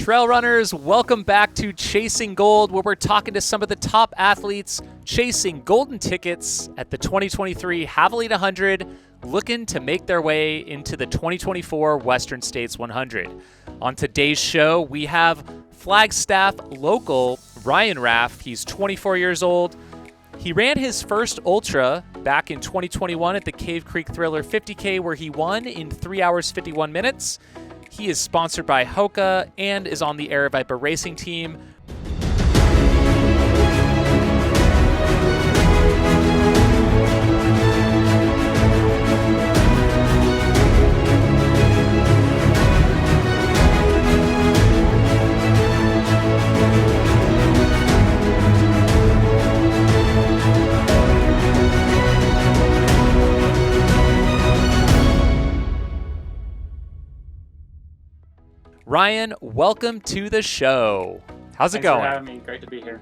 trail runners, welcome back to Chasing Gold, where we're talking to some of the top athletes chasing golden tickets at the 2023 Javelina 100, looking to make their way into the 2024 Western States 100. On today's show, we have Flagstaff local Ryan Raff. He's 24 years old. He ran his first ultra back in 2021 at the Cave Creek Thriller 50K, where he won in 3 hours 51 minutes. He is sponsored by Hoka and is on the Aravaipa racing team. Ryan, welcome to the show. How's it going? Thanks for having me. Great to be here.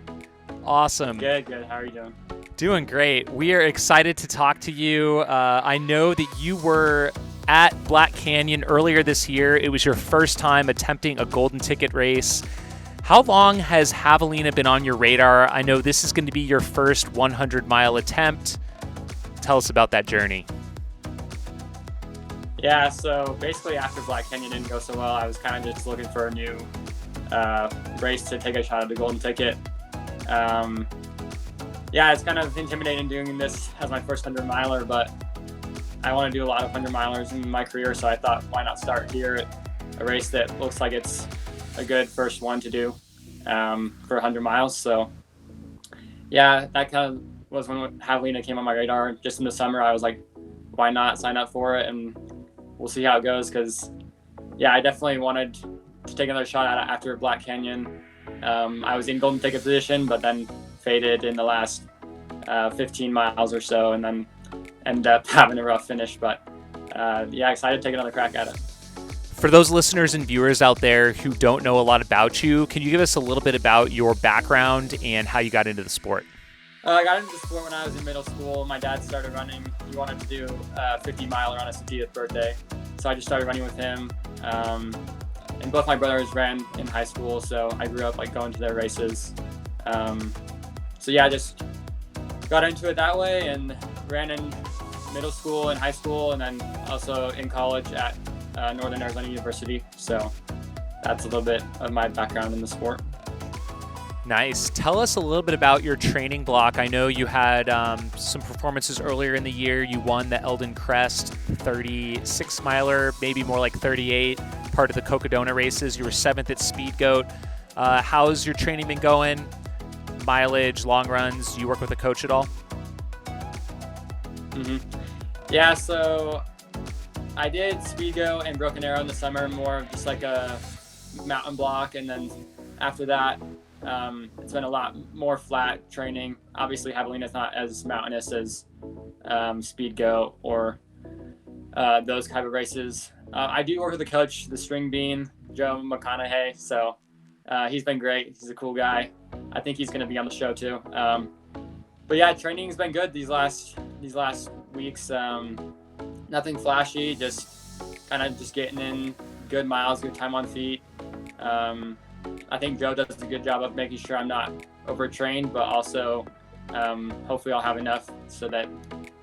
Awesome. Good. How are you doing? Doing great. We are excited to talk to you. I know that you were at Black Canyon earlier this year. It was your first time attempting a golden ticket race. How long has Javelina been on your radar? I know this is going to be your first 100-mile attempt. Tell us about that journey. Yeah, so basically after Black Canyon didn't go so well, I was kind of just looking for a new race to take a shot at the golden ticket. Yeah, it's kind of intimidating doing this as my first 100-miler, but I want to do a lot of 100-milers in my career, so I thought, why not start here at a race that looks like it's a good first one to do for 100 miles. So yeah, that kind of was when Javelina came on my radar. Just in the summer, I was like, why not sign up for it, and we'll see how it goes, because yeah, I definitely wanted to take another shot at it after Black Canyon. I was in golden ticket position, but then faded in the last 15 miles or so, and then ended up having a rough finish. But yeah, excited to take another crack at it. For those listeners and viewers out there who don't know a lot about you, can you give us a little bit about your background and how you got into the sport? I got into the sport when I was in middle school. My dad started running. He wanted to do a 50-miler on his 50th birthday. So I just started running with him. And both my brothers ran in high school, so I grew up like going to their races. So yeah, I just got into it that way and ran in middle school and high school, and then also in college at Northern Arizona University. So that's a little bit of my background in the sport. Nice. Tell us a little bit about your training block. I know you had some performances earlier in the year. You won the Eldon Crest 36 miler, maybe more like 38, part of the Cocodona races. You were 7th at Speed Goat. How's your training been going? Mileage, long runs? Do you work with a coach at all? Yeah, so I did Speed Goat and Broken Arrow in the summer, more of just like a mountain block, and then after that, it's been a lot more flat training. Obviously, Javelina is not as mountainous as Speed Go or those type of races. I do work with a coach, the String Bean, Joe McConaughey. So he's been great. He's a cool guy. I think he's going to be on the show too. But yeah, training's been good these last weeks. Nothing flashy, just kind of just getting in good miles, good time on feet. I think Joe does a good job of making sure I'm not overtrained, but also hopefully I'll have enough so that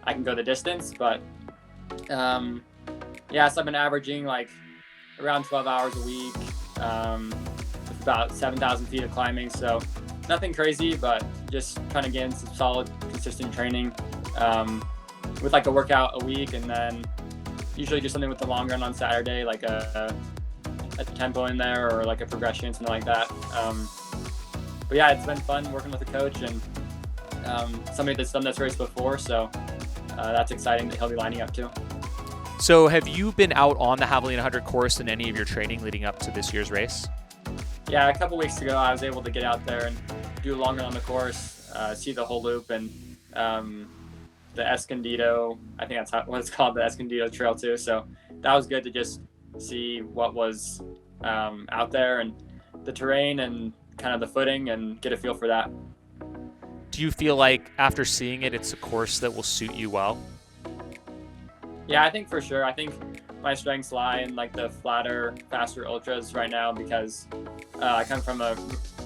I can go the distance. But yeah, so I've been averaging like around 12 hours a week with about 7,000 feet of climbing. So nothing crazy, but just trying to get in some solid, consistent training with like a workout a week, and then usually just something with the long run on Saturday, like a tempo in there or like a progression, something like that. But yeah, it's been fun working with a coach and somebody that's done this race before, so that's exciting that he'll be lining up too. So have you been out on the Javelina 100 course in any of your training leading up to this year's race? Yeah, a couple weeks ago I was able to get out there and do a long run on the course, see the whole loop, and the Escondido, I think that's what it's called, the Escondido Trail too. So that was good to just see what was out there and the terrain and kind of the footing and get a feel for that. Do you feel like after seeing it, it's a course that will suit you well? Yeah, I think for sure. I think my strengths lie in like the flatter, faster ultras right now because I come from a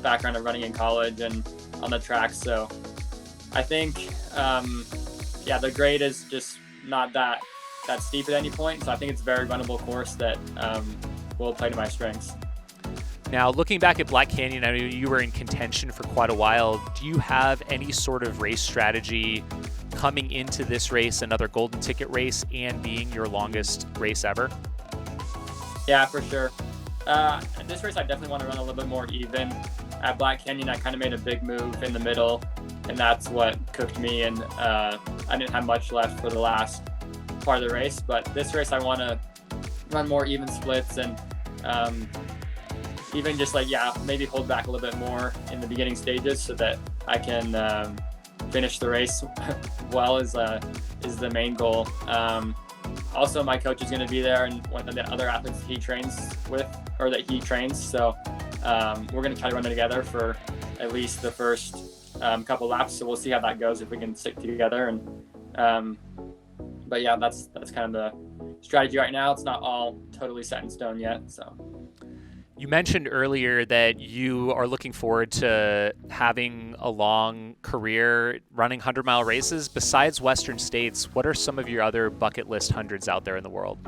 background of running in college and on the track. So I think, the grade is just not that steep at any point. So I think it's a very runnable course that will play to my strengths. Now, looking back at Black Canyon, I know you were in contention for quite a while. Do you have any sort of race strategy coming into this race, another golden ticket race, and being your longest race ever? Yeah, for sure. This race, I definitely want to run a little bit more even. At Black Canyon, I kind of made a big move in the middle, and that's what cooked me, and I didn't have much left for the last part of the race. But this race, I want to run more even splits and even just maybe hold back a little bit more in the beginning stages so that I can finish the race well is the main goal. Also, my coach is going to be there, and one of the other athletes he trains with, or that he trains. So we're going to try to run it together for at least the first couple laps. So we'll see how that goes if we can stick together. And but yeah, that's kind of the strategy right now. It's not all totally set in stone yet. So. You mentioned earlier that you are looking forward to having a long career running 100-mile races. Besides Western States, what are some of your other bucket list hundreds out there in the world?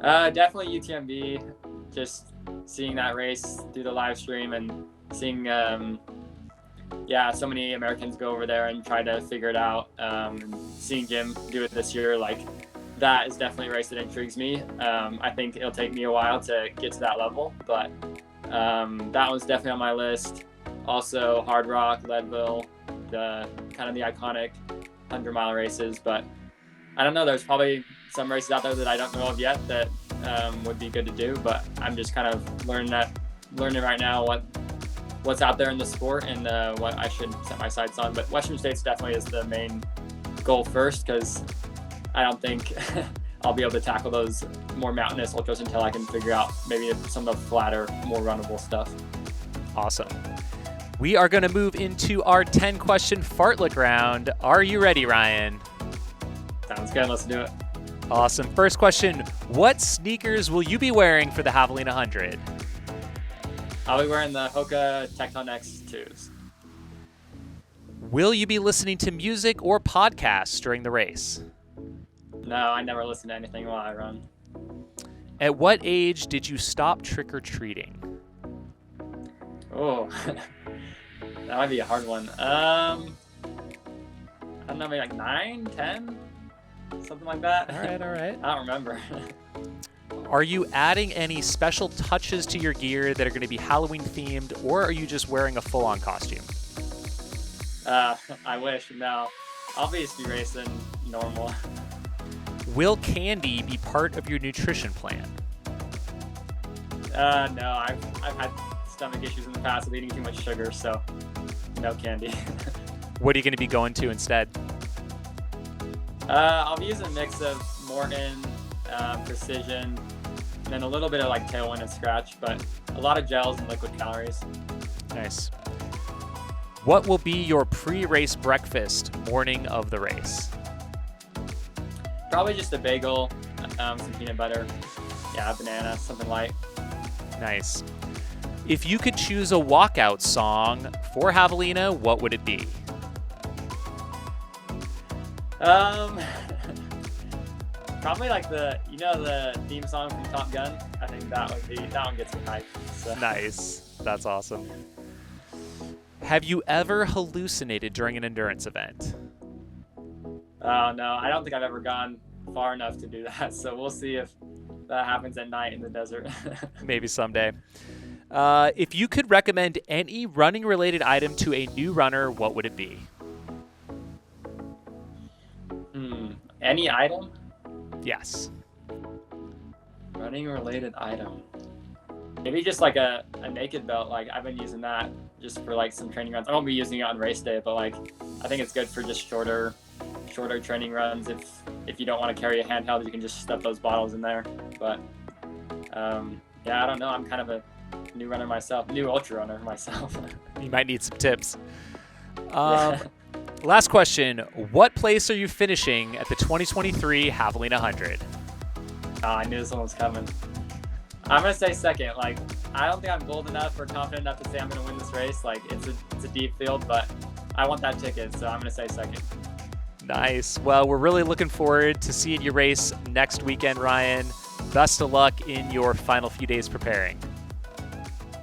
Definitely UTMB. Just seeing that race through the live stream and seeing, so many Americans go over there and try to figure it out. And seeing Jim do it this year, that is definitely a race that intrigues me. I think it'll take me a while to get to that level, but that one's definitely on my list. Also, Hard Rock, Leadville, the kind of the iconic 100-mile races. But I don't know. There's probably some races out there that I don't know of yet that would be good to do. But I'm just kind of learning right now what's out there in the sport and what I should set my sights on. But Western States definitely is the main goal first, because I don't think I'll be able to tackle those more mountainous ultras until I can figure out maybe some of the flatter, more runnable stuff. Awesome. We are going to move into our 10-question fartlek round. Are you ready, Ryan? Sounds good. Let's do it. Awesome. First question, what sneakers will you be wearing for the Javelina 100? I'll be wearing the Hoka Tecton X2s. Will you be listening to music or podcasts during the race? No, I never listen to anything while I run. At what age did you stop trick-or-treating? Oh, that might be a hard one. I don't know, maybe 9, 10, something like that. All right. I don't remember. Are you adding any special touches to your gear that are going to be Halloween themed, or are you just wearing a full-on costume? I wish. No, I'll be racing normal. Will candy be part of your nutrition plan? No, I've had stomach issues in the past with eating too much sugar, so no candy. What are you going to be going to instead? I'll be using a mix of Morton, Precision, and then a little bit of Tailwind and Scratch, but a lot of gels and liquid calories. Nice. What will be your pre-race breakfast morning of the race? Probably just a bagel, some peanut butter, a banana, something light. Nice. If you could choose a walkout song for Javelina, what would it be? Probably the theme song from Top Gun. I think that one gets me hyped. So. Nice. That's awesome. Have you ever hallucinated during an endurance event? No, I don't think I've ever gone far enough to do that. So we'll see if that happens at night in the desert. Maybe someday. If you could recommend any running-related item to a new runner, what would it be? Any item? Yes. Running-related item. Maybe just a naked belt. I've been using that just for some training runs. I won't be using it on race day, but I think it's good for just shorter training runs. If you don't want to carry a handheld, you can just stuff those bottles in there. But I don't know. I'm kind of a new runner myself, new ultra runner myself. You might need some tips. Last question. What place are you finishing at the 2023 Javelina 100? I knew this one was coming. I'm gonna say second. Like, I don't think I'm bold enough or confident enough to say I'm gonna win this race. Like, it's a deep field, but I want that ticket, so I'm gonna say second. Nice. Well, we're really looking forward to seeing you race next weekend, Ryan. Best of luck in your final few days preparing.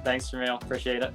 Thanks, Jamil. Appreciate it.